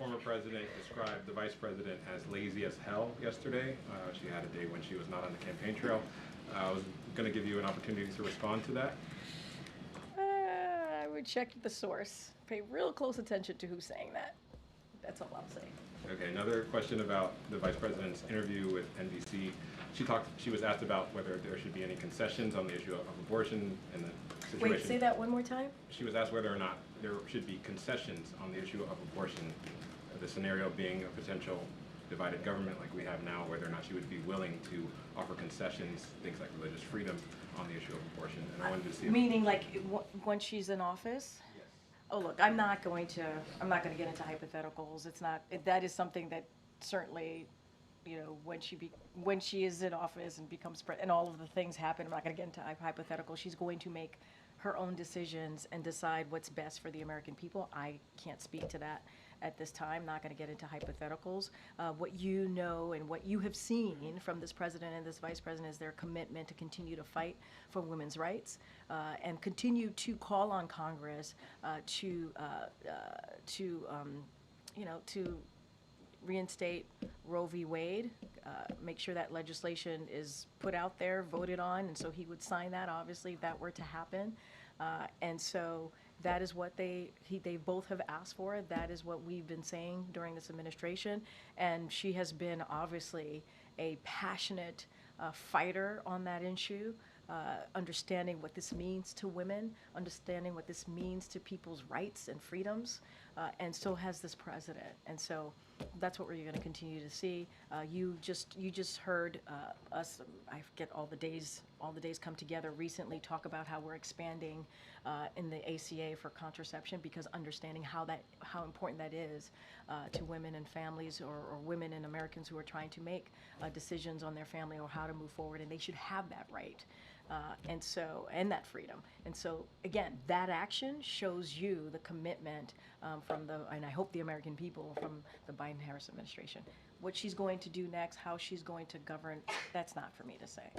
former president described the vice president as lazy as hell yesterday. She had a day when she was not on the campaign trail. I was going to give you an opportunity to respond to that. I would check the source. Pay real close attention to who's saying that. That's all I'll say. Okay, another question about the vice president's interview with NBC. She was asked about whether there should be any concessions on the issue of abortion and the situation. Wait, say that one more time? She was asked whether or not there should be concessions on the issue of abortion, the scenario being a potential divided government like we have now, whether or not she would be willing to offer concessions, things like religious freedom, on the issue of abortion. And I wanted to see meaning like once she's in office? Yes. Oh, look, I'm not going to get into hypotheticals. That is something that certainly, you know, when she is in office and becomes president and all of the things happen, I'm not going to get into hypotheticals. She's going to make her own decisions and decide what's best for the American people. I can't speak to that at this time. Not going to get into hypotheticals. What you know and what you have seen from this president and this vice president is their commitment to continue to fight for women's rights and continue to call on Congress to reinstate Roe v. Wade, make sure that legislation is put out there, voted on, and so he would sign that, obviously, if that were to happen. And so that is what they both have asked for. That is what we've been saying during this administration. And she has been, obviously, a passionate fighter on that issue, understanding what this means to women, understanding what this means to people's rights and freedoms, and so has this president. And so that's what we're going to continue to see. You just heard us. I forget all the days come together recently. Talk about how we're expanding in the ACA for contraception, because understanding how important that is to women and families, or women and Americans who are trying to make decisions on their family or how to move forward, and they should have that right. And that freedom. And so, again, that action shows you the commitment and I hope the American people, from the Biden-Harris administration. What she's going to do next, how she's going to govern, that's not for me to say.